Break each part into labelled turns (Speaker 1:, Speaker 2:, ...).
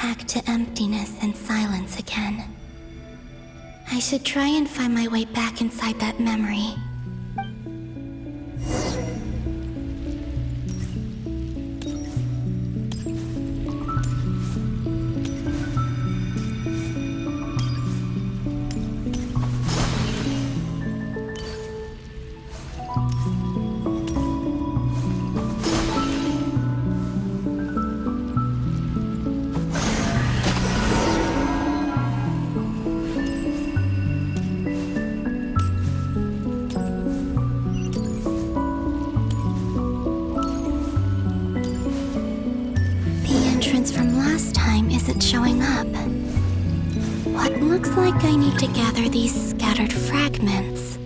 Speaker 1: back to emptiness and silence again. I should try and find my way back inside that memory. From last time isn't showing up. What looks like I need to gather these scattered fragments.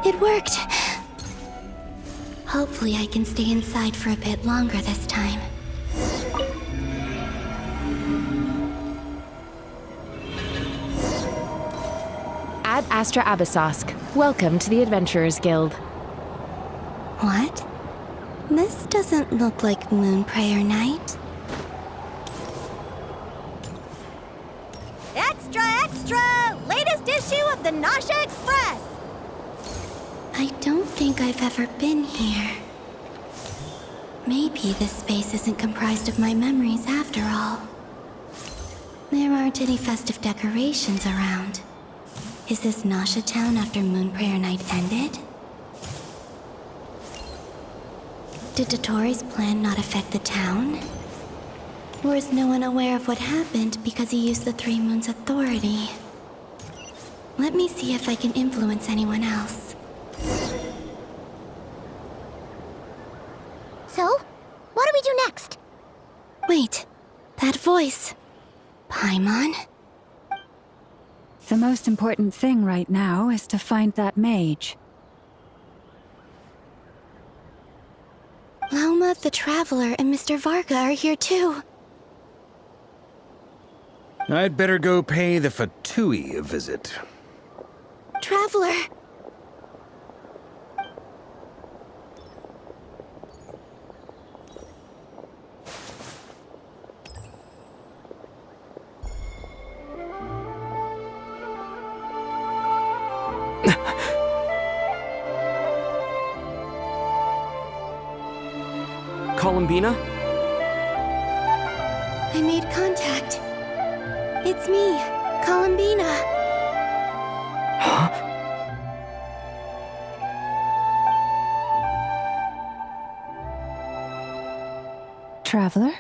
Speaker 1: It worked! Hopefully I can stay inside for a bit longer this time.
Speaker 2: Ad Astra Abyssosk. Welcome to the Adventurers Guild.
Speaker 1: What? This doesn't look like Moonprayer Night.
Speaker 3: Extra, extra! Latest issue of the Nausea Express!
Speaker 1: I don't think I've ever been here. Maybe this space isn't comprised of my memories after all. There aren't any festive decorations around. Is this Nausea Town after Moonprayer Night ended? Did Dotori's plan not affect the town? Or is no one aware of what happened because he used the Three Moons' authority? Let me see if I can influence anyone else.
Speaker 3: So, what do we do next?
Speaker 1: Wait, that voice. Paimon?
Speaker 4: The most important thing right now is to find that mage.
Speaker 1: Lauma the Traveler and Mr. Varga are here too.
Speaker 5: I'd better go pay the Fatui a visit.
Speaker 1: Traveler!
Speaker 6: Columbina?
Speaker 1: I made contact. It's me, Columbina.
Speaker 6: Huh?
Speaker 4: Traveler?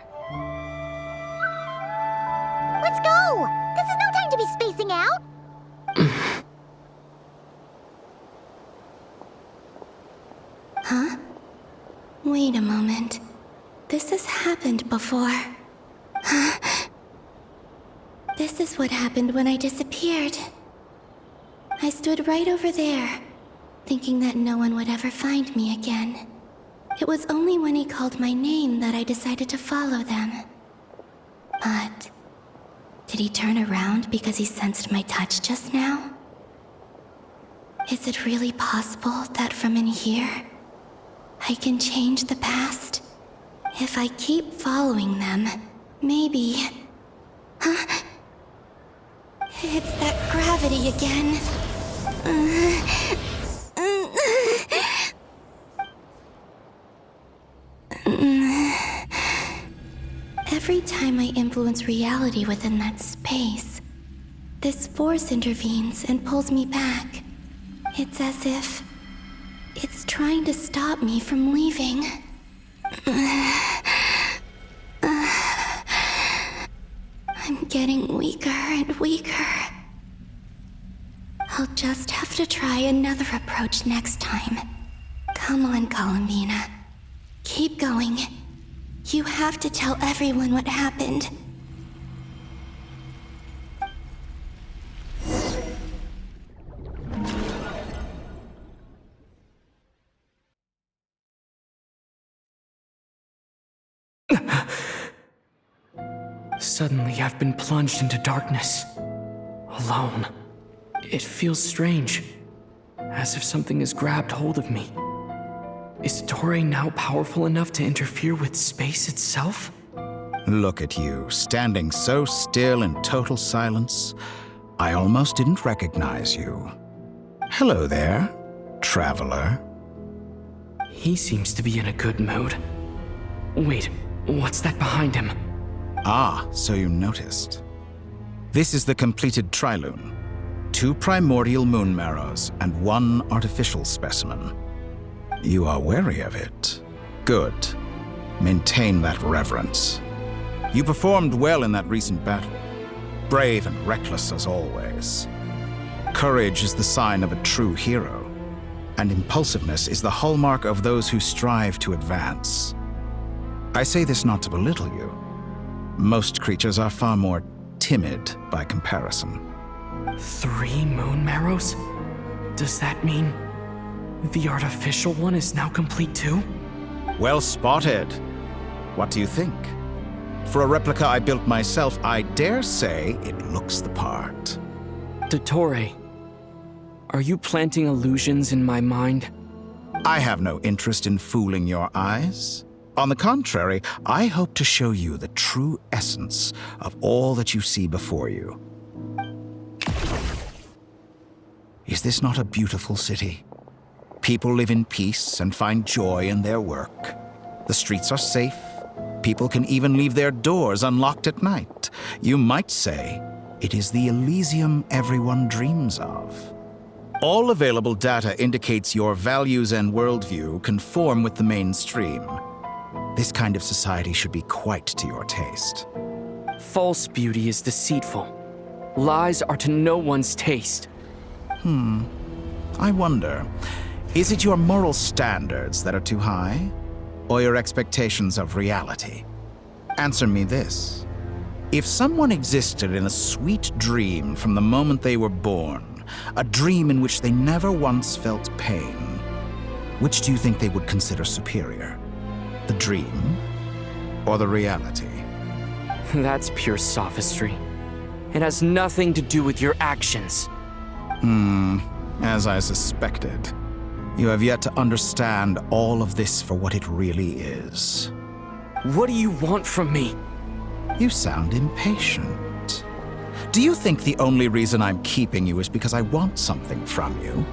Speaker 3: Let's go! This is no time to be spacing out!
Speaker 1: Huh? Wait a moment. This has happened before. Huh? This is what happened when I disappeared. I stood right over there, thinking that no one would ever find me again. It was only when he called my name that I decided to follow them. But did he turn around because he sensed my touch just now? Is it really possible that from in here, I can change the past? If I keep following them, maybe... Huh? It's that gravity again. Every time I influence reality within that space, this force intervenes and pulls me back. It's as if it's trying to stop me from leaving. I'm getting weaker and weaker. I'll just have to try another approach next time. Come on, Columbina. Keep going. You have to tell everyone what happened.
Speaker 6: Suddenly, I've been plunged into darkness. Alone. It feels strange. As if something has grabbed hold of me. Is Torre now powerful enough to interfere with space itself?
Speaker 5: Look at you, standing so still in total silence. I almost didn't recognize you. Hello there, traveler.
Speaker 6: He seems to be in a good mood. Wait, what's that behind him?
Speaker 5: Ah, so you noticed. This is the completed trilune. 2 primordial moon marrows and 1 artificial specimen. You are wary of it. Good. Maintain that reverence. You performed well in that recent battle. Brave and reckless as always. Courage is the sign of a true hero, and impulsiveness is the hallmark of those who strive to advance. I say this not to belittle you. Most creatures are far more timid by comparison.
Speaker 6: 3 moon marrows? Does that mean the artificial one is now complete too?
Speaker 5: Well spotted. What do you think? For a replica I built myself, I dare say it looks the part.
Speaker 6: Torre, are you planting illusions in my mind?
Speaker 5: I have no interest in fooling your eyes. On the contrary, I hope to show you the true essence of all that you see before you. Is this not a beautiful city? People live in peace and find joy in their work. The streets are safe. People can even leave their doors unlocked at night. You might say it is the Elysium everyone dreams of. All available data indicates your values and worldview conform with the mainstream. This kind of society should be quite to your taste.
Speaker 6: False beauty is deceitful. Lies are to no one's taste.
Speaker 5: I wonder, is it your moral standards that are too high? Or your expectations of reality? Answer me this. If someone existed in a sweet dream from the moment they were born, a dream in which they never once felt pain, which do you think they would consider superior? The dream or the reality?
Speaker 6: That's pure sophistry. It has nothing to do with your actions.
Speaker 5: As I suspected. You have yet to understand all of this for what it really is.
Speaker 6: What do you want from me?
Speaker 5: You sound impatient. Do you think the only reason I'm keeping you is because I want something from you?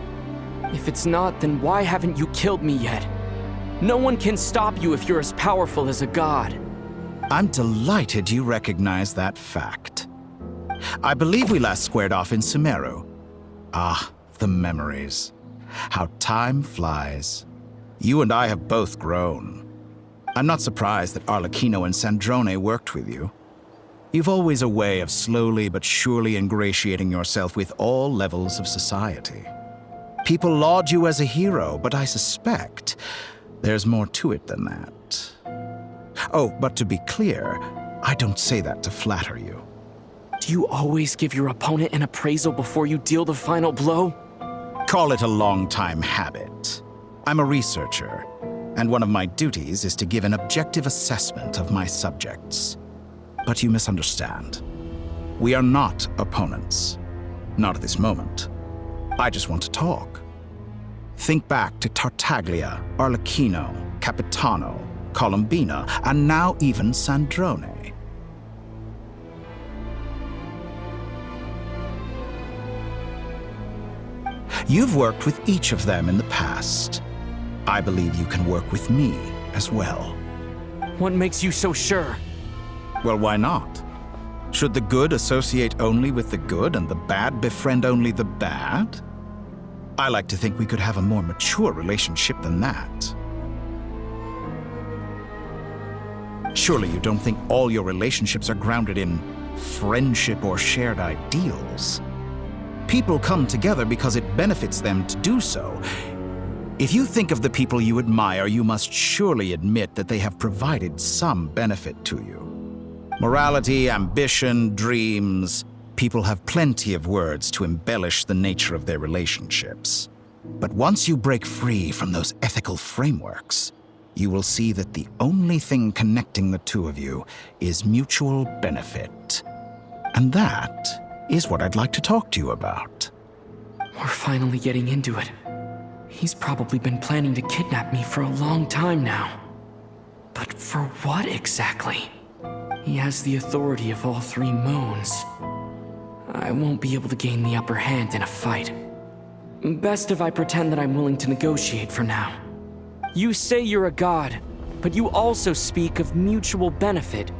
Speaker 6: If it's not, then why haven't you killed me yet? No one can stop you if you're as powerful as a god.
Speaker 5: I'm delighted you recognize that fact. I believe we last squared off in Sumeru. Ah, the memories. How time flies. You and I have both grown. I'm not surprised that Arlecchino and Sandrone worked with you. You've always a way of slowly but surely ingratiating yourself with all levels of society. People laud you as a hero, but I suspect there's more to it than that. Oh, but to be clear, I don't say that to flatter you.
Speaker 6: Do you always give your opponent an appraisal before you deal the final blow?
Speaker 5: Call it a long-time habit. I'm a researcher, and one of my duties is to give an objective assessment of my subjects. But you misunderstand. We are not opponents. Not at this moment. I just want to talk. Think back to Tartaglia, Arlecchino, Capitano, Columbina, and now even Sandrone. You've worked with each of them in the past. I believe you can work with me as well.
Speaker 6: What makes you so sure?
Speaker 5: Well, why not? Should the good associate only with the good and the bad befriend only the bad? I like to think we could have a more mature relationship than that. Surely you don't think all your relationships are grounded in friendship or shared ideals? People come together because it benefits them to do so. If you think of the people you admire, you must surely admit that they have provided some benefit to you. Morality, ambition, dreams. People have plenty of words to embellish the nature of their relationships. But once you break free from those ethical frameworks, you will see that the only thing connecting the two of you is mutual benefit. And that is what I'd like to talk to you about.
Speaker 6: We're finally getting into it. He's probably been planning to kidnap me for a long time now. But for what exactly? He has the authority of all three moons. I won't be able to gain the upper hand in a fight. Best if I pretend that I'm willing to negotiate for now. You say you're a god, but you also speak of mutual benefit.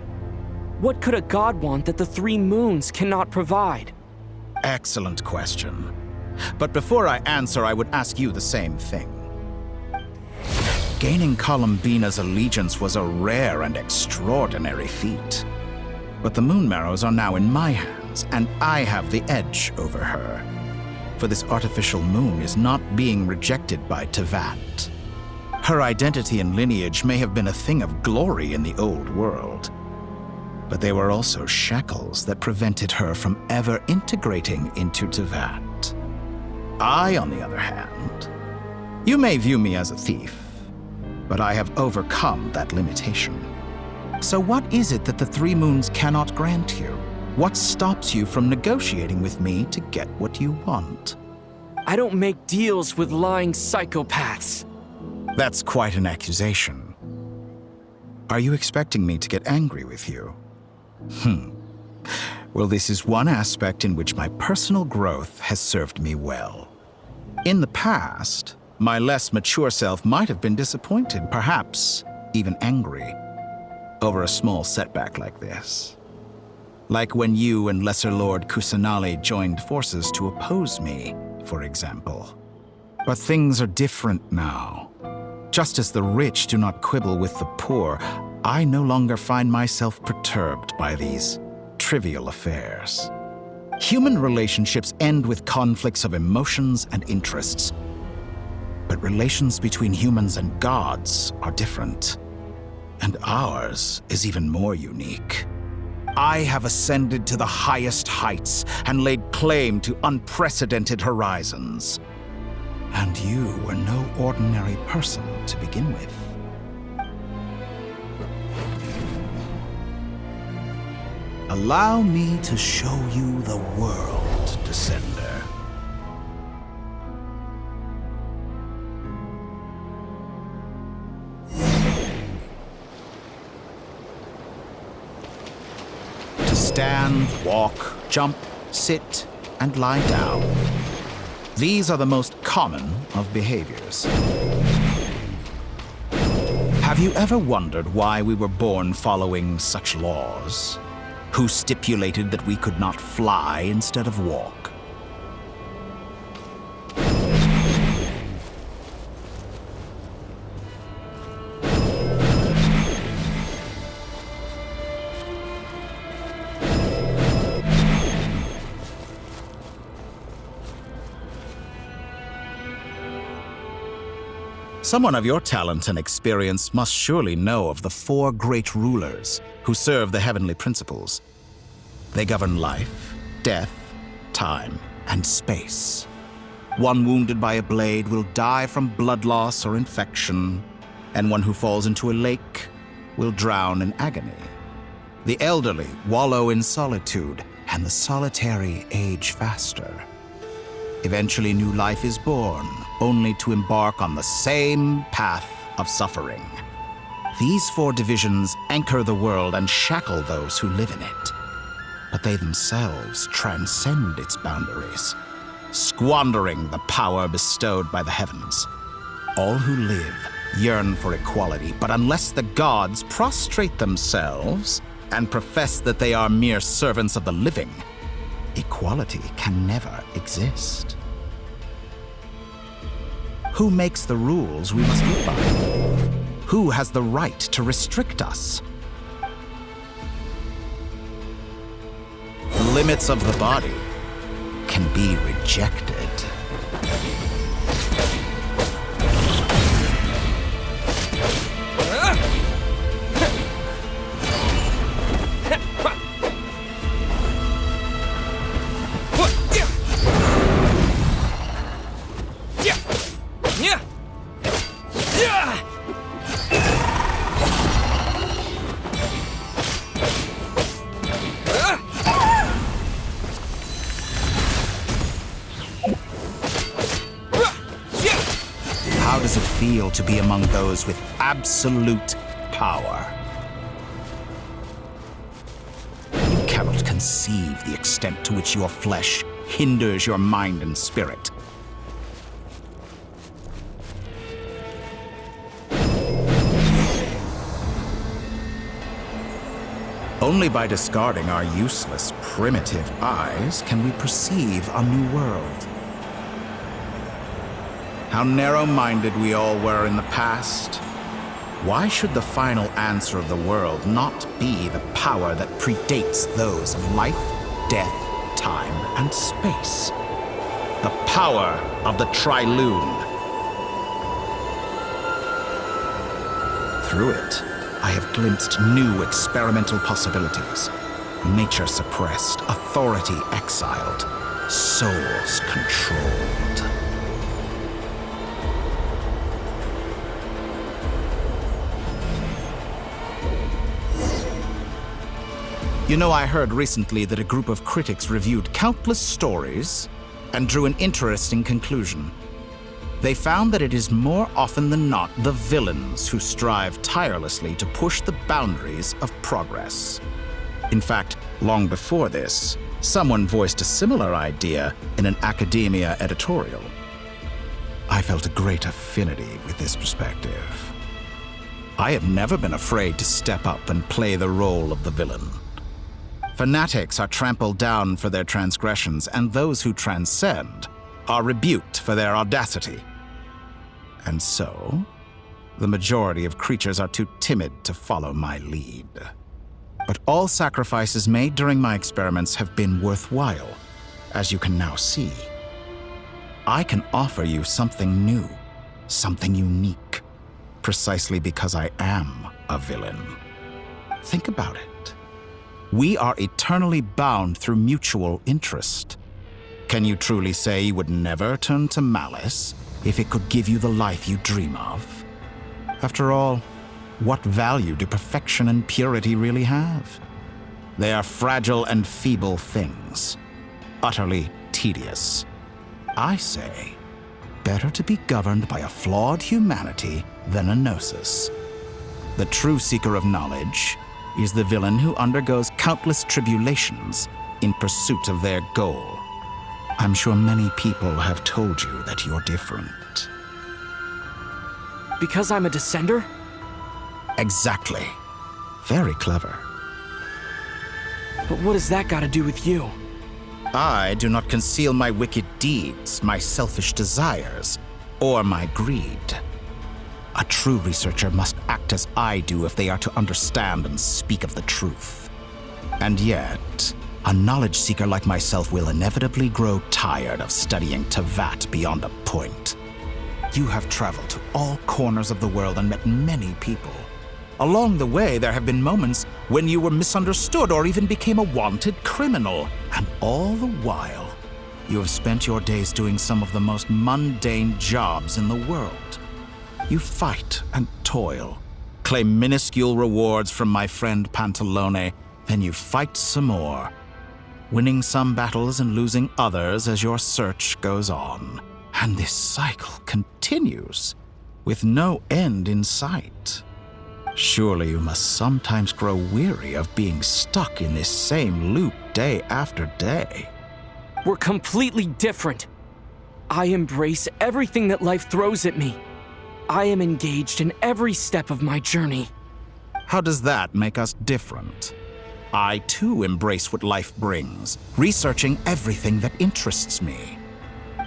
Speaker 6: What could a god want that the three moons cannot provide?
Speaker 5: Excellent question. But before I answer, I would ask you the same thing. Gaining Columbina's allegiance was a rare and extraordinary feat. But the Moon Marrows are now in my hands, and I have the edge over her. For this artificial moon is not being rejected by Tevat. Her identity and lineage may have been a thing of glory in the old world, but they were also shackles that prevented her from ever integrating into Tevat. I, on the other hand, you may view me as a thief, but I have overcome that limitation. So what is it that the three moons cannot grant you? What stops you from negotiating with me to get what you want?
Speaker 6: I don't make deals with lying psychopaths.
Speaker 5: That's quite an accusation. Are you expecting me to get angry with you? Well, this is one aspect in which my personal growth has served me well. In the past, my less mature self might have been disappointed, perhaps even angry, over a small setback like this. Like when you and Lesser Lord Kusanali joined forces to oppose me, for example. But things are different now. Just as the rich do not quibble with the poor, I no longer find myself perturbed by these trivial affairs. Human relationships end with conflicts of emotions and interests. But relations between humans and gods are different. And ours is even more unique. I have ascended to the highest heights and laid claim to unprecedented horizons. And you were no ordinary person to begin with. Allow me to show you the world, Descender. To stand, walk, jump, sit, and lie down. These are the most common of behaviors. Have you ever wondered why we were born following such laws? Who stipulated that we could not fly instead of walk? Someone of your talent and experience must surely know of the four great rulers who serve the heavenly principles. They govern life, death, time, and space. One wounded by a blade will die from blood loss or infection, and one who falls into a lake will drown in agony. The elderly wallow in solitude, and the solitary age faster. Eventually, new life is born, only to embark on the same path of suffering. These 4 divisions anchor the world and shackle those who live in it. But they themselves transcend its boundaries, squandering the power bestowed by the heavens. All who live yearn for equality, but unless the gods prostrate themselves and profess that they are mere servants of the living, equality can never exist. Who makes the rules we must live by? Who has the right to restrict us? The limits of the body can be rejected. How does it feel to be among those with absolute power? You cannot conceive the extent to which your flesh hinders your mind and spirit. Only by discarding our useless, primitive eyes can we perceive a new world. How narrow-minded we all were in the past. Why should the final answer of the world not be the power that predates those of life, death, time, and space? The power of the Trilune. Through it, I have glimpsed new experimental possibilities. Nature suppressed, authority exiled, souls controlled. You know, I heard recently that a group of critics reviewed countless stories and drew an interesting conclusion. They found that it is more often than not the villains who strive tirelessly to push the boundaries of progress. In fact, long before this, someone voiced a similar idea in an academia editorial. I felt a great affinity with this perspective. I have never been afraid to step up and play the role of the villain. Fanatics are trampled down for their transgressions, and those who transcend are rebuked for their audacity. And so, the majority of creatures are too timid to follow my lead. But all sacrifices made during my experiments have been worthwhile, as you can now see. I can offer you something new, something unique, precisely because I am a villain. Think about it. We are eternally bound through mutual interest. Can you truly say you would never turn to malice if it could give you the life you dream of? After all, what value do perfection and purity really have? They are fragile and feeble things, utterly tedious. I say, better to be governed by a flawed humanity than a gnosis. The true seeker of knowledge is the villain who undergoes countless tribulations in pursuit of their goal. I'm sure many people have told you that you're different.
Speaker 6: Because I'm a descender?
Speaker 5: Exactly. Very clever.
Speaker 6: But what has that got to do with you?
Speaker 5: I do not conceal my wicked deeds, my selfish desires, or my greed. A true researcher must act as I do if they are to understand and speak of the truth. And yet, a knowledge seeker like myself will inevitably grow tired of studying Tevat beyond a point. You have traveled to all corners of the world and met many people. Along the way, there have been moments when you were misunderstood or even became a wanted criminal. And all the while, you have spent your days doing some of the most mundane jobs in the world. You fight and toil, claim minuscule rewards from my friend Pantalone, then you fight some more, winning some battles and losing others as your search goes on. And this cycle continues, with no end in sight. Surely you must sometimes grow weary of being stuck in this same loop day after day.
Speaker 6: We're completely different. I embrace everything that life throws at me. I am engaged in every step of my journey.
Speaker 5: How does that make us different? I too embrace what life brings, researching everything that interests me.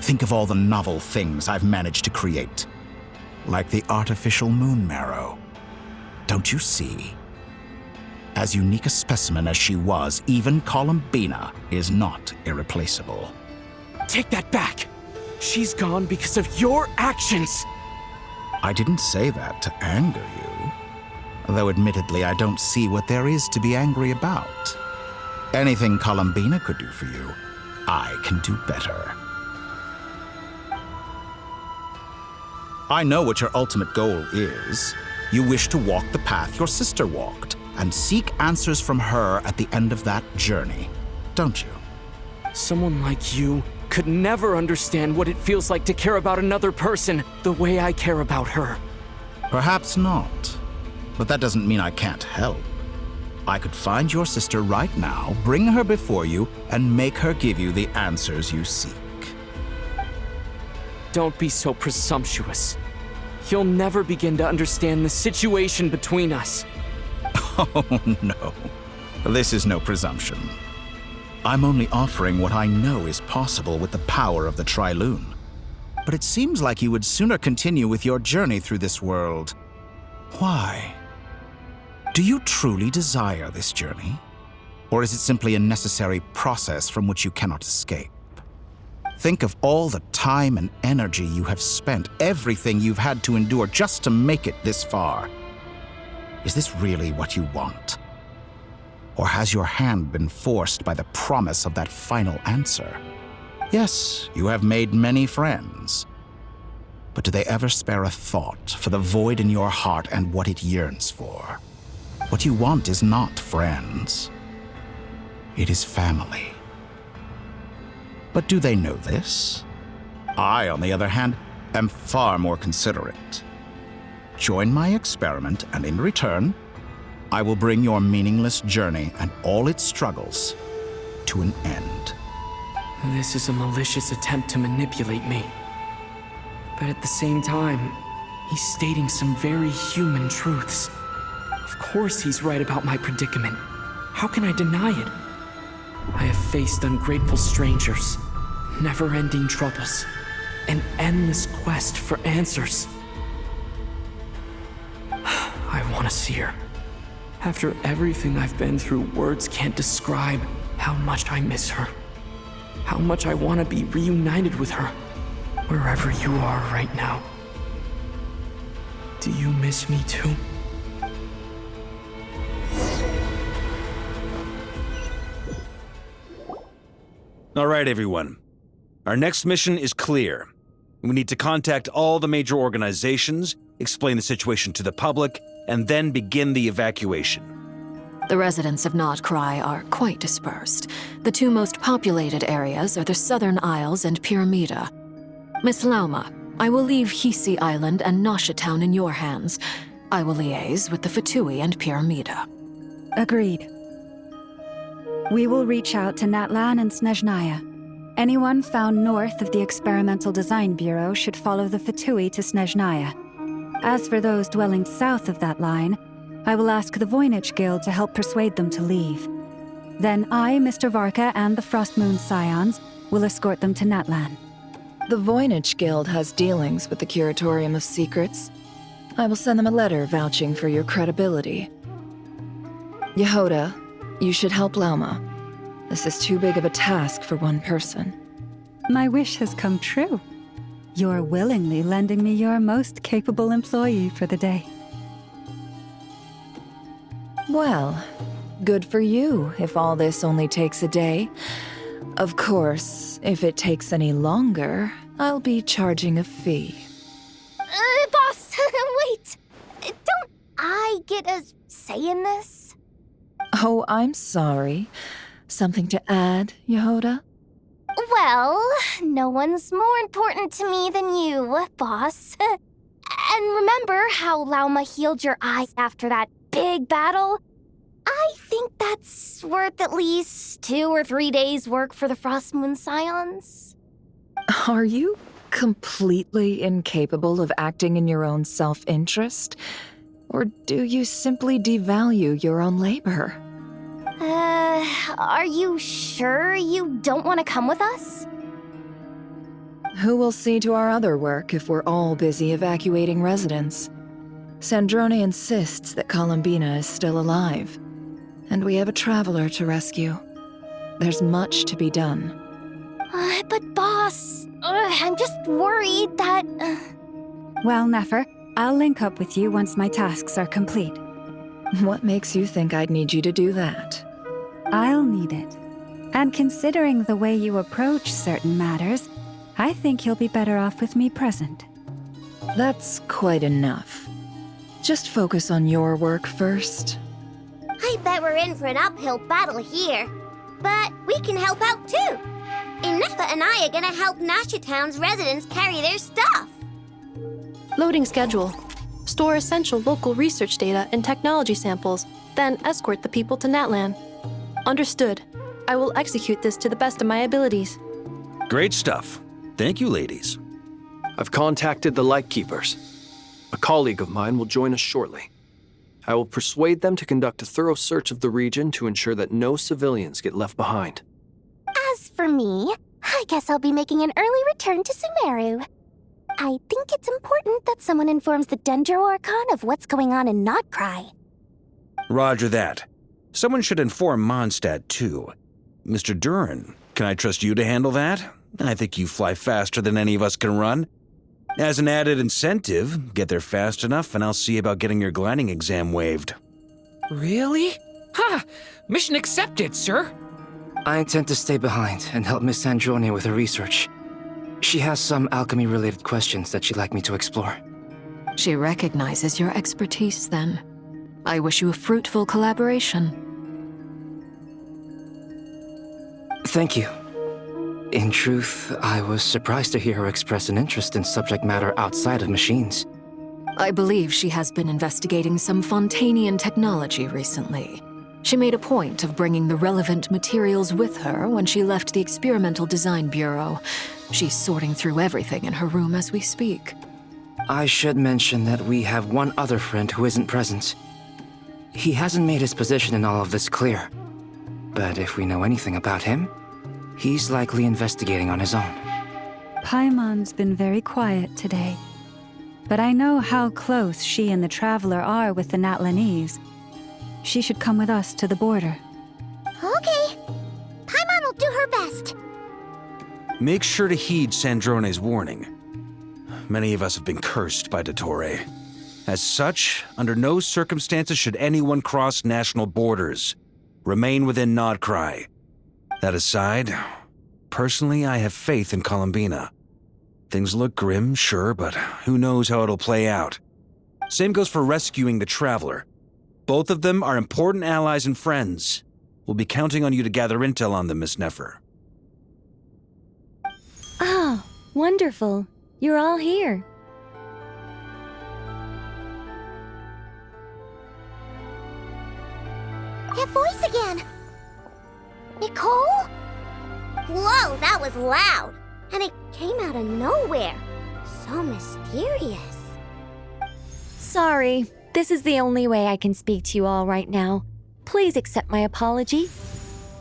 Speaker 5: Think of all the novel things I've managed to create, like the artificial moon marrow. Don't you see? As unique a specimen as she was, even Columbina is not irreplaceable.
Speaker 6: Take that back! She's gone because of your actions!
Speaker 5: I didn't say that to anger you. Though admittedly, I don't see what there is to be angry about. Anything Columbina could do for you, I can do better. I know what your ultimate goal is. You wish to walk the path your sister walked, and seek answers from her at the end of that journey, don't you?
Speaker 6: Someone like you could never understand what it feels like to care about another person the way I care about her.
Speaker 5: Perhaps not, but that doesn't mean I can't help. I could find your sister right now, bring her before you, and make her give you the answers you seek.
Speaker 6: Don't be so presumptuous. You'll never begin to understand the situation between us.
Speaker 5: Oh, no. This is no presumption. I'm only offering what I know is possible with the power of the Trilune. But it seems like you would sooner continue with your journey through this world. Why? Do you truly desire this journey? Or is it simply a necessary process from which you cannot escape? Think of all the time and energy you have spent, everything you've had to endure just to make it this far. Is this really what you want? Or has your hand been forced by the promise of that final answer? Yes, you have made many friends. But do they ever spare a thought for the void in your heart and what it yearns for? What you want is not friends. It is family. But do they know this? I, on the other hand, am far more considerate. Join my experiment, and in return, I will bring your meaningless journey and all its struggles to an end.
Speaker 6: This is a malicious attempt to manipulate me. But at the same time, he's stating some very human truths. Of course he's right about my predicament. How can I deny it? I have faced ungrateful strangers, never-ending troubles, an endless quest for answers. I want to see her. After everything I've been through, words can't describe how much I miss her. How much I want to be reunited with her, wherever you are right now. Do you miss me too?
Speaker 7: All right, everyone. Our next mission is clear. We need to contact all the major organizations, explain the situation to the public, and then begin the evacuation.
Speaker 8: The residents of Not Cry are quite dispersed. The two most populated areas are the Southern Isles and Pyramida. Miss Lauma, I will leave Hisi Island and Nasha Town in your hands. I will liaise with the Fatui and Pyramida.
Speaker 4: Agreed. We will reach out to Natlan and Snezhnaya. Anyone found north of the Experimental Design Bureau should follow the Fatui to Snezhnaya. As for those dwelling south of that line, I will ask the Voynich Guild to help persuade them to leave. Then I, Mr. Varka, and the Frostmoon Scions will escort them to Natlan.
Speaker 9: The Voynich Guild has dealings with the Curatorium of Secrets. I will send them a letter vouching for your credibility. Yehoda, you should help Lauma. This is too big of a task for one person.
Speaker 4: My wish has come true. You're willingly lending me your most capable employee for the day.
Speaker 9: Well, good for you if all this only takes a day. Of course, if it takes any longer, I'll be charging a fee.
Speaker 3: Boss, wait! Don't I get a say in this?
Speaker 9: Oh, I'm sorry. Something to add, Yehoda?
Speaker 3: Well, no one's more important to me than you, boss. And remember how Lauma healed your eyes after that big battle? I think that's worth at least 2 or 3 days' work for the Frost Moon Scions.
Speaker 9: Are you completely incapable of acting in your own self-interest? Or do you simply devalue your own labor?
Speaker 3: Are you sure you don't want to come with us?
Speaker 9: Who will see to our other work if we're all busy evacuating residents? Sandrone insists that Columbina is still alive, and we have a traveler to rescue. There's much to be done.
Speaker 3: But boss, I'm just worried that...
Speaker 4: Well, Nefer, I'll link up with you once my tasks are complete.
Speaker 9: What makes you think I'd need you to do that?
Speaker 4: I'll need it. And considering the way you approach certain matters, I think you'll be better off with me present.
Speaker 9: That's quite enough. Just focus on your work first.
Speaker 3: I bet we're in for an uphill battle here. But we can help out too. Inefa and I are gonna help Nasha Town's residents carry their stuff.
Speaker 10: Loading schedule. Store essential local research data and technology samples, then escort the people to Natlan. Understood. I will execute this to the best of my abilities.
Speaker 7: Great stuff. Thank you, ladies.
Speaker 6: I've contacted the Lightkeepers. A colleague of mine will join us shortly. I will persuade them to conduct a thorough search of the region to ensure that no civilians get left behind.
Speaker 3: As for me, I guess I'll be making an early return to Sumeru. I think it's important that someone informs the Dendro Archon of what's going on in Notcry.
Speaker 7: Roger that. Someone should inform Mondstadt, too. Mr. Duran, can I trust you to handle that? I think you fly faster than any of us can run. As an added incentive, get there fast enough and I'll see about getting your gliding exam waived.
Speaker 11: Really? Ha! Mission accepted, sir!
Speaker 12: I intend to stay behind and help Miss Sandrone with her research. She has some alchemy-related questions that she'd like me to explore.
Speaker 8: She recognizes your expertise then. I wish you a fruitful collaboration.
Speaker 12: Thank you. In truth, I was surprised to hear her express an interest in subject matter outside of machines.
Speaker 8: I believe she has been investigating some Fontanian technology recently. She made a point of bringing the relevant materials with her when she left the Experimental Design Bureau. She's sorting through everything in her room as we speak.
Speaker 12: I should mention that we have one other friend who isn't present. He hasn't made his position in all of this clear. But if we know anything about him, he's likely investigating on his own.
Speaker 4: Paimon's been very quiet today. But I know how close she and the Traveler are with the Natlanese. She should come with us to the border.
Speaker 3: Okay. Paimon will do her best.
Speaker 7: Make sure to heed Sandrone's warning. Many of us have been cursed by Dottore. As such, under no circumstances should anyone cross national borders. Remain within Notcry. That aside, personally I have faith in Columbina. Things look grim, sure, but who knows how it'll play out. Same goes for rescuing the Traveler. Both of them are important allies and friends. We'll be counting on you to gather intel on them, Miss Nefer.
Speaker 13: Oh, wonderful. You're all here.
Speaker 3: That voice again! Nicole? Whoa, that was loud! And it came out of nowhere. So mysterious.
Speaker 13: Sorry, this is the only way I can speak to you all right now. Please accept my apology.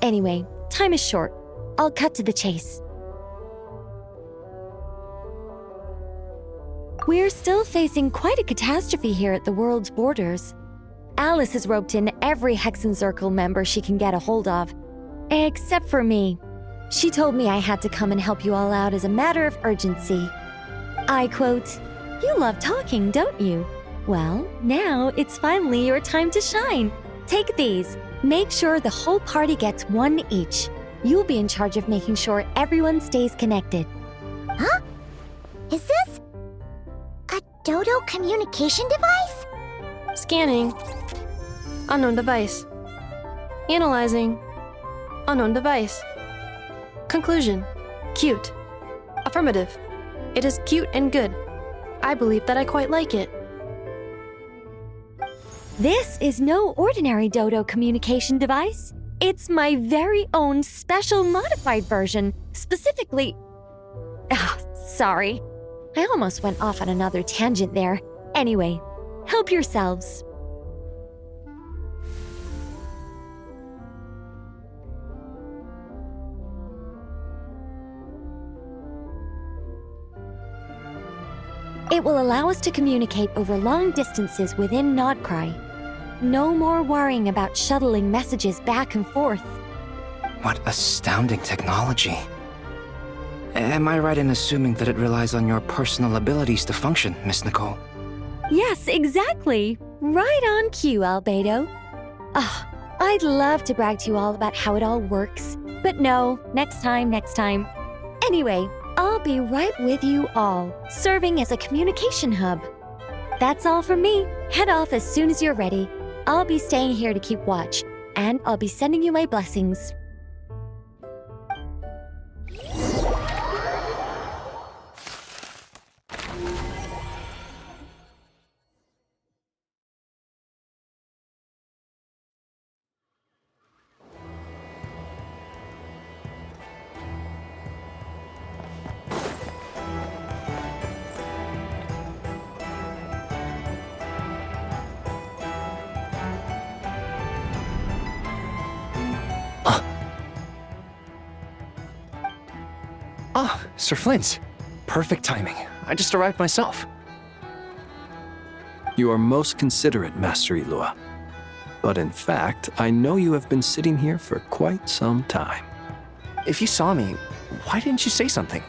Speaker 13: Anyway, time is short. I'll cut to the chase. We're still facing quite a catastrophe here at the world's borders. Alice has roped in every Hexen Circle member she can get a hold of. Except for me. She told me I had to come and help you all out as a matter of urgency. I quote, "You love talking, don't you? Well, now it's finally your time to shine. Take these. Make sure the whole party gets one each. You'll be in charge of making sure everyone stays connected.
Speaker 3: Huh? Is this a Dodo communication device?
Speaker 10: Scanning. Unknown device. Analyzing. Unknown device. Conclusion. Cute. Affirmative. It is cute and good. I believe that I quite like it.
Speaker 13: This is no ordinary Dodo communication device. It's my very own special modified version, specifically... sorry. I almost went off on another tangent there. Anyway, help yourselves. It will allow us to communicate over long distances within Nodcry. No more worrying about shuttling messages back and forth.
Speaker 12: What astounding technology. Am I right in assuming that it relies on your personal abilities to function, Miss Nicole?
Speaker 13: Yes, exactly. Right on cue, Albedo. I'd love to brag to you all about how it all works. But no, next time. Anyway, I'll be right with you all, serving as a communication hub. That's all from me. Head off as soon as you're ready. I'll be staying here to keep watch, and I'll be sending you my blessings.
Speaker 12: Sir Flint. Perfect timing. I just arrived myself.
Speaker 14: You are most considerate, Master Ilua. But in fact, I know you have been sitting here for quite some time.
Speaker 12: If you saw me, why didn't you say something?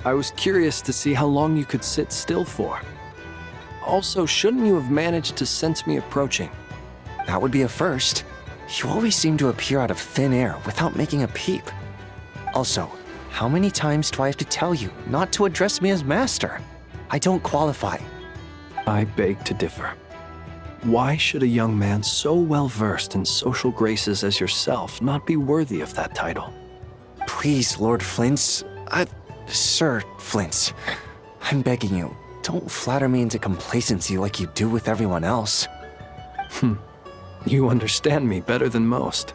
Speaker 14: I was curious to see how long you could sit still for. Also, shouldn't you have managed to sense me approaching?
Speaker 12: That would be a first. You always seem to appear out of thin air without making a peep. Also, how many times do I have to tell you not to address me as master? I don't qualify.
Speaker 14: I beg to differ. Why should a young man so well versed in social graces as yourself not be worthy of that title?
Speaker 12: Please, Lord Flint's... Sir Flint's. I'm begging you, don't flatter me into complacency like you do with everyone else.
Speaker 14: You understand me better than most.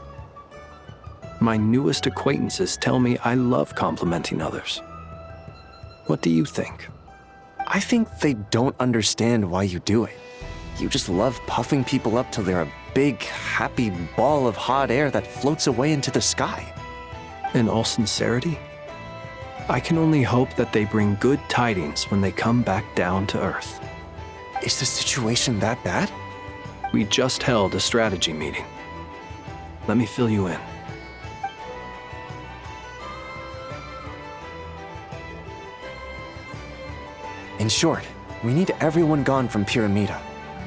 Speaker 14: My newest acquaintances tell me I love complimenting others. What do you think?
Speaker 12: I think they don't understand why you do it. You just love puffing people up till they're a big, happy ball of hot air that floats away into the sky.
Speaker 14: In all sincerity, I can only hope that they bring good tidings when they come back down to Earth.
Speaker 12: Is the situation that bad?
Speaker 14: We just held a strategy meeting. Let me fill you in.
Speaker 12: In short, we need everyone gone from Pyramida.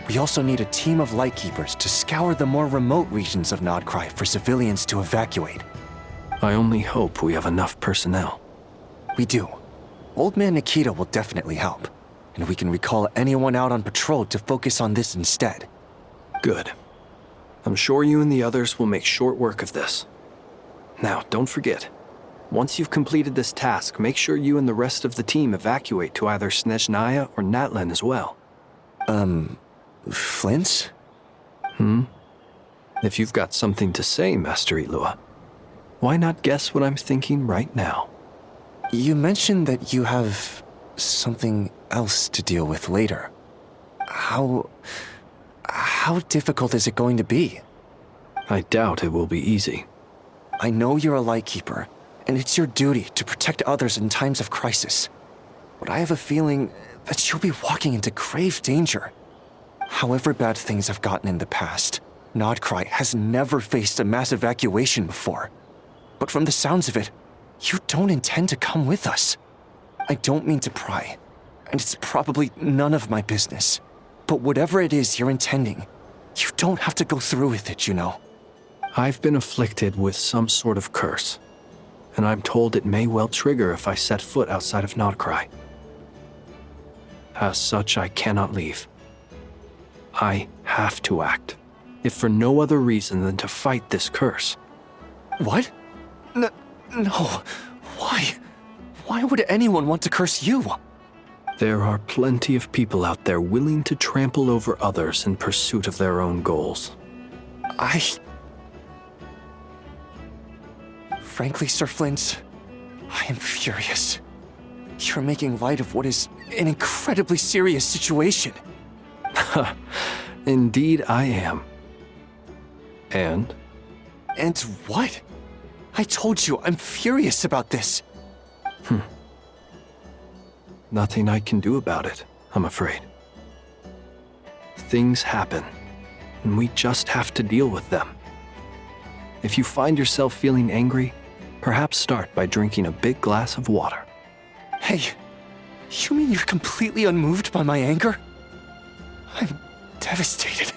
Speaker 12: We also need a team of Lightkeepers to scour the more remote regions of Nodcry for civilians to evacuate.
Speaker 14: I only hope we have enough personnel.
Speaker 12: We do. Old Man Nikita will definitely help, and we can recall anyone out on patrol to focus on this instead.
Speaker 14: Good. I'm sure you and the others will make short work of this. Now, don't forget, once you've completed this task, make sure you and the rest of the team evacuate to either Snezhnaya or Natlan as well.
Speaker 12: Flint?
Speaker 14: If you've got something to say, Master Ilua, why not guess what I'm thinking right now?
Speaker 12: You mentioned that you have something else to deal with later. How difficult is it going to be?
Speaker 14: I doubt it will be easy.
Speaker 12: I know you're a Lightkeeper, and it's your duty to protect others in times of crisis. But I have a feeling that you'll be walking into grave danger. However bad things have gotten in the past, Nodcry has never faced a mass evacuation before. But from the sounds of it, you don't intend to come with us. I don't mean to pry, and it's probably none of my business. But whatever it is you're intending,
Speaker 6: You don't have to go through with it, you know.
Speaker 14: I've been afflicted with some sort of curse, and I'm told it may well trigger if I set foot outside of Nodcry. As such, I cannot leave. I have to act, if for no other reason than to fight this curse.
Speaker 6: What? No. Why? Why would anyone want to curse you?
Speaker 14: There are plenty of people out there willing to trample over others in pursuit of their own goals.
Speaker 6: Frankly, Sir Flint, I am furious. You're making light of what is an incredibly serious situation.
Speaker 14: Indeed I am. And?
Speaker 6: And what? I told you, I'm furious about this.
Speaker 14: Nothing I can do about it, I'm afraid. Things happen, and we just have to deal with them. If you find yourself feeling angry, perhaps start by drinking a big glass of water.
Speaker 6: Hey, you mean you're completely unmoved by my anger? I'm devastated.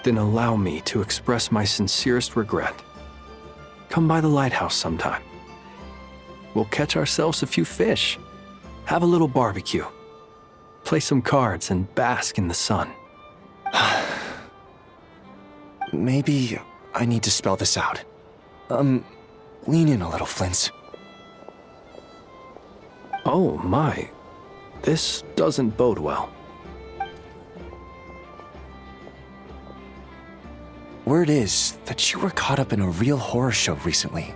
Speaker 14: Then allow me to express my sincerest regret. Come by the lighthouse sometime. We'll catch ourselves a few fish, have a little barbecue, play some cards, and bask in the sun.
Speaker 6: Maybe I need to spell this out. Lean in a little, Flint.
Speaker 14: Oh my, this doesn't bode well.
Speaker 6: Word is that you were caught up in a real horror show recently.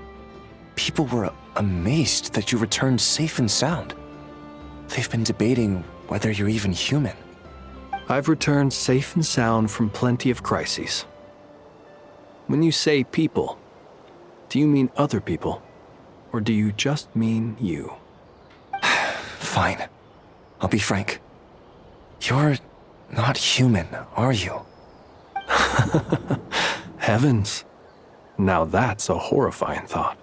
Speaker 6: People were amazed that you returned safe and sound. They've been debating whether you're even human.
Speaker 14: I've returned safe and sound from plenty of crises. When you say people, do you mean other people? Or do you just mean you?
Speaker 6: Fine. I'll be frank. You're not human, are you?
Speaker 14: Heavens. Now that's a horrifying thought.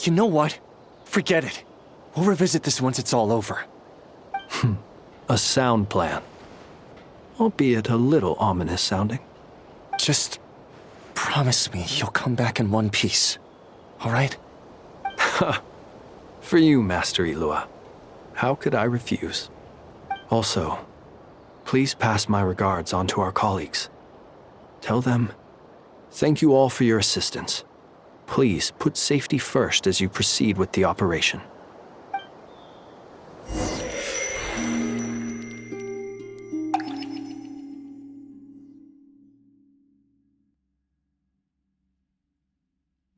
Speaker 6: You know what? Forget it. We'll revisit this once it's all over.
Speaker 14: A sound plan. Albeit a little ominous sounding.
Speaker 6: Just promise me you'll come back in one piece, all right?
Speaker 14: For you, Master Ilua. How could I refuse? Also, please pass my regards on to our colleagues. Tell them, thank you all for your assistance. Please put safety first as you proceed with the operation.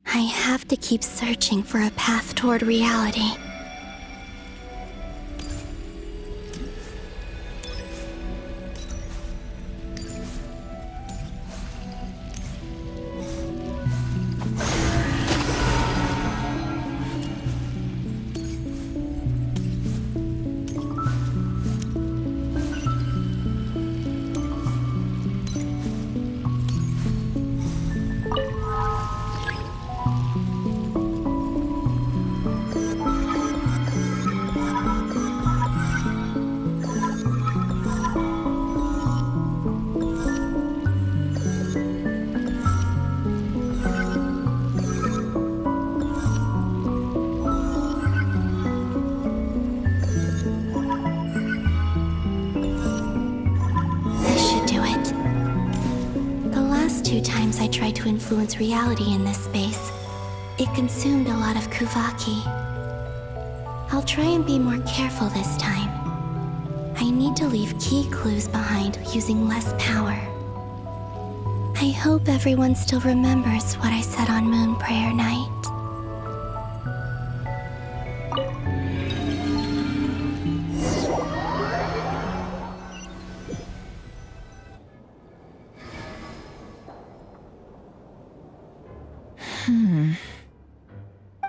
Speaker 1: I have to keep searching for a path toward reality. I tried to influence reality in this space. It consumed a lot of Kuvaki. I'll try and be more careful this time. I need to leave key clues behind using less power. I hope everyone still remembers what I said on Moon Prayer Night.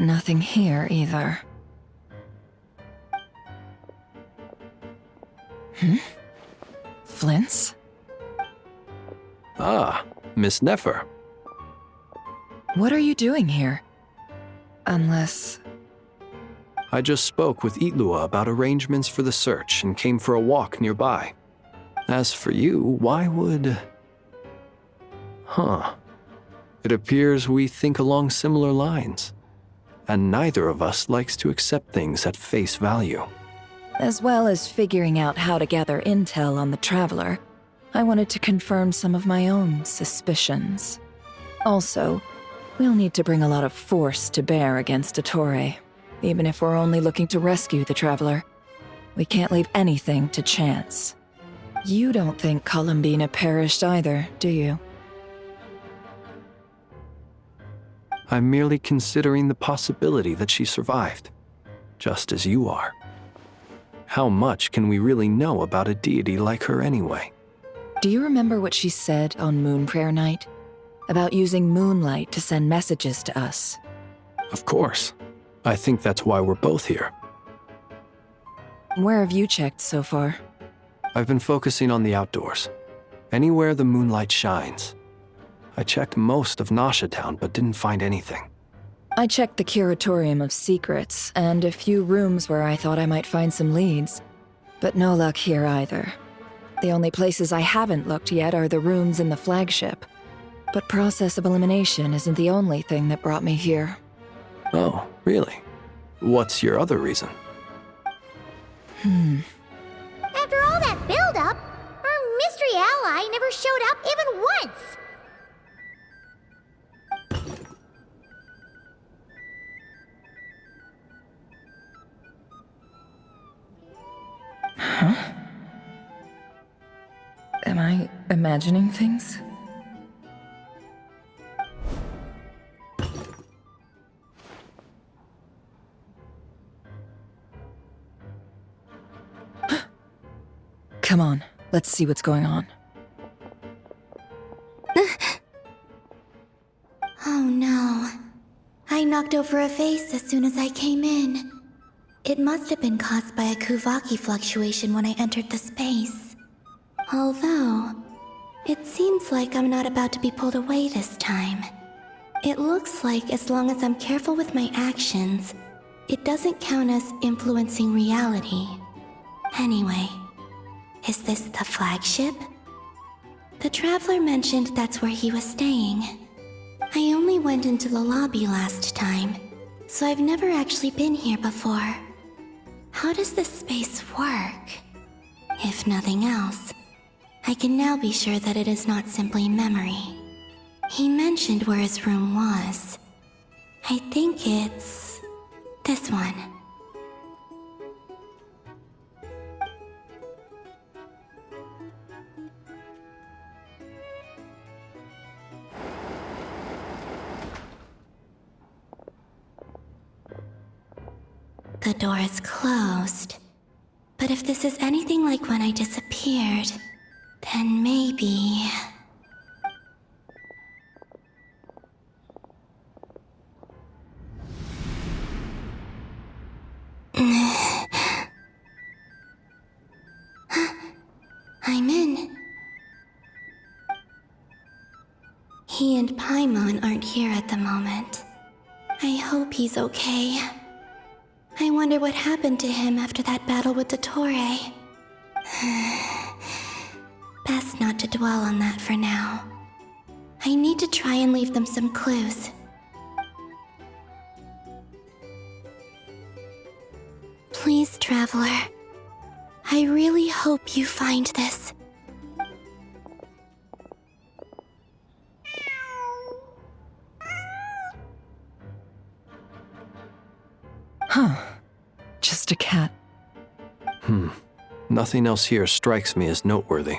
Speaker 9: Nothing here either. Flint's?
Speaker 14: Ah, Miss Nefer.
Speaker 9: What are you doing here? Unless...
Speaker 14: I just spoke with Itlua about arrangements for the search and came for a walk nearby. As for you, why would... Huh. It appears we think along similar lines. And neither of us likes to accept things at face value.
Speaker 9: As well as figuring out how to gather intel on the Traveler, I wanted to confirm some of my own suspicions. Also, we'll need to bring a lot of force to bear against Dottore, even if we're only looking to rescue the Traveler. We can't leave anything to chance. You don't think Columbina perished either, do you?
Speaker 14: I'm merely considering the possibility that she survived, just as you are. How much can we really know about a deity like her anyway?
Speaker 9: Do you remember what she said on Moon Prayer Night? About using moonlight to send messages to us?
Speaker 14: Of course. I think that's why we're both here.
Speaker 9: Where have you checked so far?
Speaker 14: I've been focusing on the outdoors. Anywhere the moonlight shines. I checked most of Nasha Town, but didn't find anything.
Speaker 9: I checked the Curatorium of Secrets, and a few rooms where I thought I might find some leads. But no luck here either. The only places I haven't looked yet are the rooms in the flagship. But process of elimination isn't the only thing that brought me here.
Speaker 14: Oh, really? What's your other reason?
Speaker 3: After all that build-up, our mystery ally never showed up even once!
Speaker 9: Huh? Am I imagining things? Come on, let's see what's going on.
Speaker 1: Oh no. I knocked over a vase as soon as I came in. It must have been caused by a Kuvaki fluctuation when I entered the space. Although, it seems like I'm not about to be pulled away this time. It looks like as long as I'm careful with my actions, it doesn't count as influencing reality. Anyway, is this the flagship? The Traveler mentioned that's where he was staying. I only went into the lobby last time, so I've never actually been here before. How does this space work? If nothing else, I can now be sure that it is not simply memory. He mentioned where his room was. I think it's this one. The door is closed. But if this is anything like when I disappeared, then maybe... I'm in. He and Paimon aren't here at the moment. I hope he's okay. I wonder what happened to him after that battle with Dottore. Best not to dwell on that for now. I need to try and leave them some clues. Please, Traveler. I really hope you find this.
Speaker 9: Huh. Just a cat.
Speaker 14: Nothing else here strikes me as noteworthy.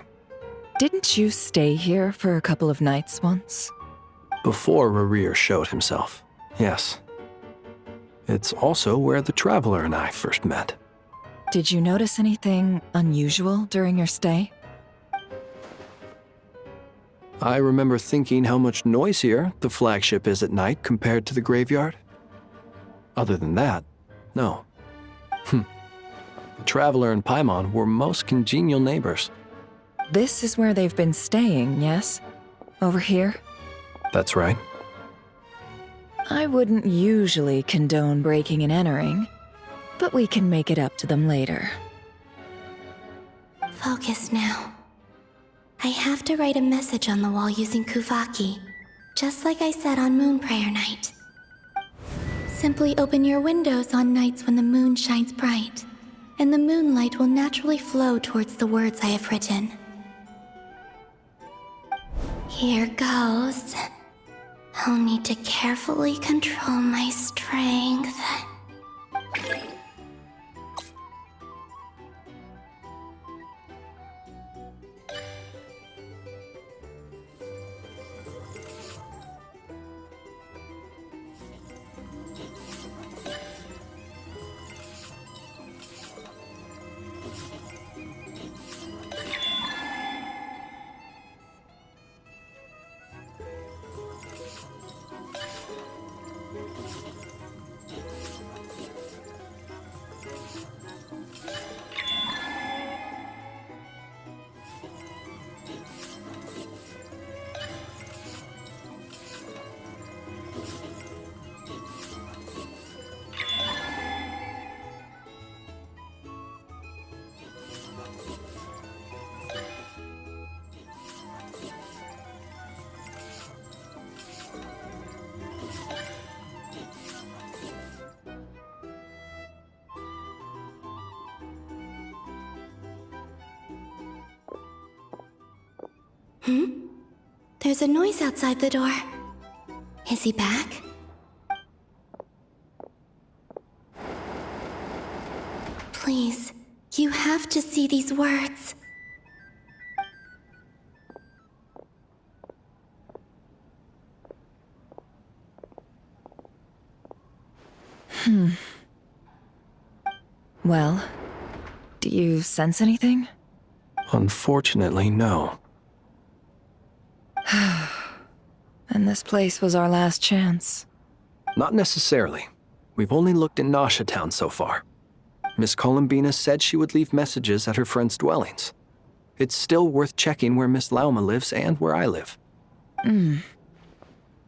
Speaker 9: Didn't you stay here for a couple of nights once?
Speaker 14: Before Rerir showed himself, yes. It's also where the Traveler and I first met.
Speaker 9: Did you notice anything unusual during your stay?
Speaker 14: I remember thinking how much noisier the flagship is at night compared to the graveyard. Other than that, no. The Traveler and Paimon were most congenial neighbors.
Speaker 9: This is where they've been staying, yes? Over here?
Speaker 14: That's right.
Speaker 9: I wouldn't usually condone breaking and entering, but we can make it up to them later.
Speaker 1: Focus now. I have to write a message on the wall using Kuvaki, just like I said on Moon Prayer Night. Simply open your windows on nights when the moon shines bright, and the moonlight will naturally flow towards the words I have written. Here goes. I'll need to carefully control my strength. There's a noise outside the door. Is he back? Please, you have to see these words.
Speaker 9: Well, do you sense anything?
Speaker 14: Unfortunately, no.
Speaker 9: And this place was our last chance.
Speaker 14: Not necessarily. We've only looked in Nasha Town so far. Miss Columbina said she would leave messages at her friends' dwellings. It's still worth checking where Miss Lauma lives and where I live.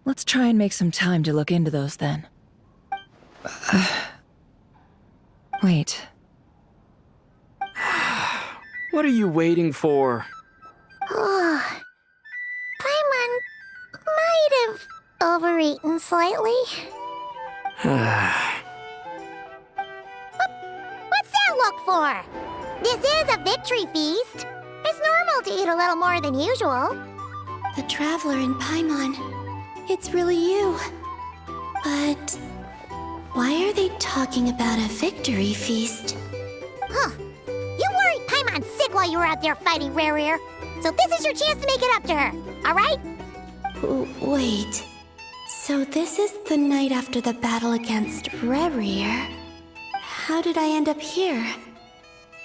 Speaker 9: Let's try and make some time to look into those then. Wait.
Speaker 6: What are you waiting for?
Speaker 3: Paimon might have overeaten slightly. What's that look for? This is a victory feast. It's normal to eat a little more than usual.
Speaker 1: The Traveler in Paimon. It's really you. But why are they talking about a victory feast?
Speaker 3: Huh. You worried Paimon sick while you were out there fighting Rare. So this is your chance to make it up to her, alright?
Speaker 1: Wait. So this is the night after the battle against Rare. How did I end up here?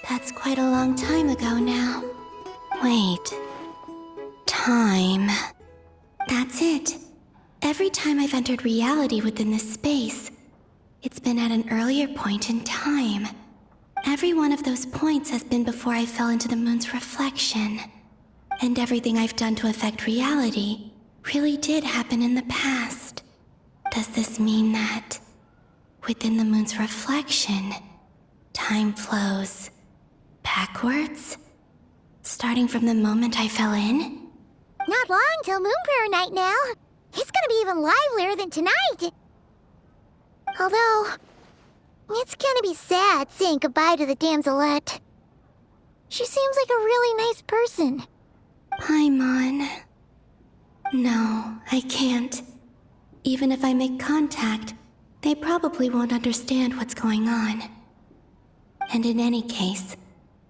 Speaker 1: That's quite a long time ago now. Wait. Time. That's it. Every time I've entered reality within this space, it's been at an earlier point in time. Every one of those points has been before I fell into the moon's reflection. And everything I've done to affect reality really did happen in the past. Does this mean that within the moon's reflection, time flows backwards? Starting from the moment I fell in?
Speaker 3: Not long till Moon Prayer Night now. It's gonna be even livelier than tonight. Although, it's gonna be sad saying goodbye to the damselette. She seems like a really nice person.
Speaker 1: Paimon. No, I can't. Even if I make contact, they probably won't understand what's going on. And in any case,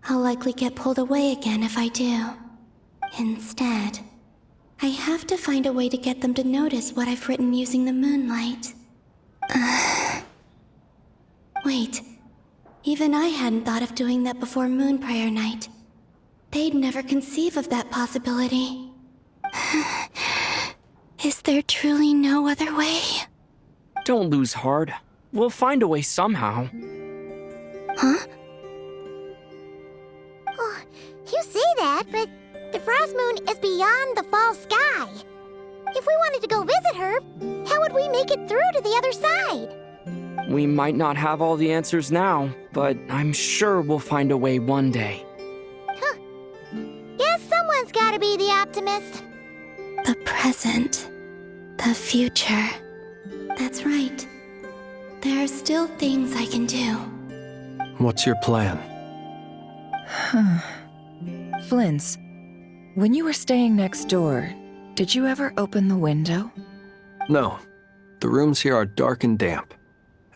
Speaker 1: I'll likely get pulled away again if I do. Instead, I have to find a way to get them to notice what I've written using the moonlight. Wait, even I hadn't thought of doing that before Moon Prayer Night. They'd never conceive of that possibility. Is there truly no other way?
Speaker 6: Don't lose heart. We'll find a way somehow.
Speaker 1: Huh?
Speaker 3: Oh, you say that, but the Frost Moon is beyond the fall sky. If we wanted to go visit her, how would we make it through to the other side?
Speaker 6: We might not have all the answers now, but I'm sure we'll find a way one day.
Speaker 3: Guess someone's gotta
Speaker 15: to be the optimist?
Speaker 1: The present. The future. That's right. There are still things I can do.
Speaker 14: What's your plan?
Speaker 9: Flint's, when you were staying next door, did you ever open the window?
Speaker 14: No. The rooms here are dark and damp,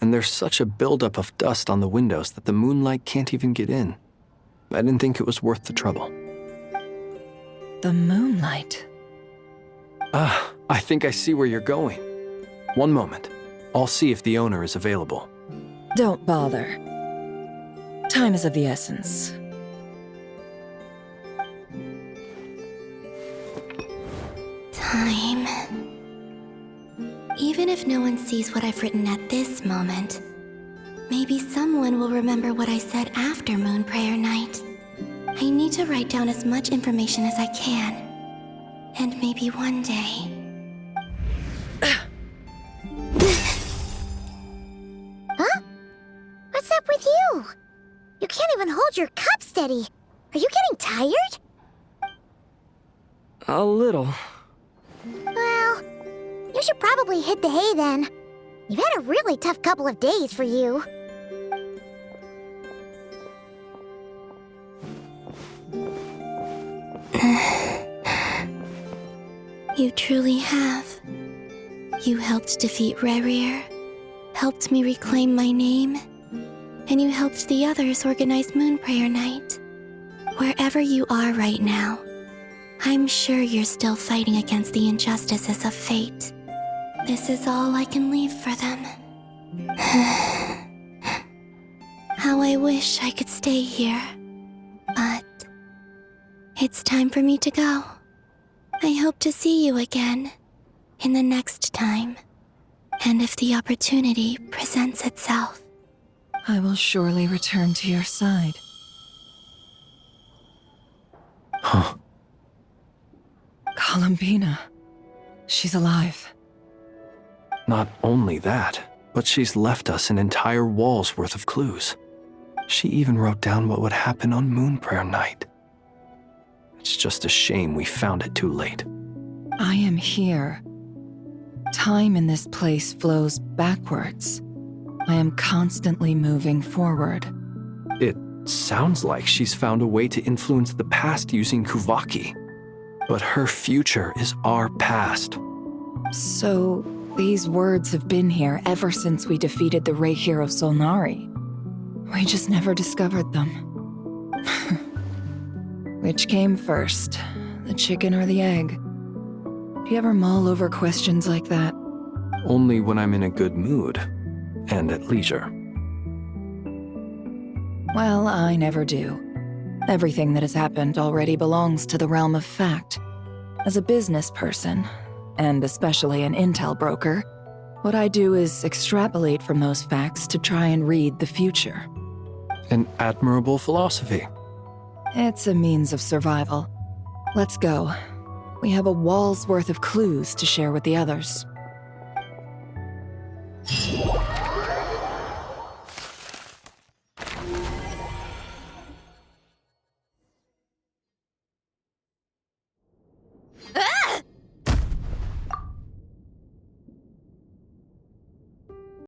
Speaker 14: and there's such a buildup of dust on the windows that the moonlight can't even get in. I didn't think it was worth the trouble.
Speaker 9: The moonlight?
Speaker 14: Ah, I think I see where you're going. One moment. I'll see if the owner is available.
Speaker 9: Don't bother. Time is of the essence.
Speaker 1: Time. Even if no one sees what I've written at this moment, maybe someone will remember what I said after Moon Prayer Night. I need to write down as much information as I can. And maybe one day...
Speaker 15: Huh? What's up with you? You can't even hold your cup steady. Are you getting tired?
Speaker 12: A little.
Speaker 15: Well, you should probably hit the hay then. You've had a really tough couple of days for you.
Speaker 1: You truly have. You helped defeat Rerir, helped me reclaim my name, and you helped the others organize Moon Prayer Night. Wherever you are right now, I'm sure you're still fighting against the injustices of fate. This is all I can leave for them. How I wish I could stay here. But it's time for me to go. I hope to see you again in the next time, and if the opportunity presents itself.
Speaker 9: I will surely return to your side.
Speaker 14: Huh.
Speaker 9: Columbina. She's alive.
Speaker 14: Not only that, but she's left us an entire wall's worth of clues. She even wrote down what would happen on Moon Prayer Night. It's just a shame we found it too late.
Speaker 9: I am here. Time in this place flows backwards. I am constantly moving forward.
Speaker 14: It sounds like she's found a way to influence the past using Kuvaki. But her future is our past.
Speaker 9: So, these words have been here ever since we defeated the Ray Hero Solnari. We just never discovered them. Which came first, the chicken or the egg? Do you ever mull over questions like that?
Speaker 14: Only when I'm in a good mood, and at leisure.
Speaker 9: Well, I never do. Everything that has happened already belongs to the realm of fact. As a business person, and especially an intel broker, what I do is extrapolate from those facts to try and read the future.
Speaker 14: An admirable philosophy.
Speaker 9: It's a means of survival. Let's go. We have a wall's worth of clues to share with the others.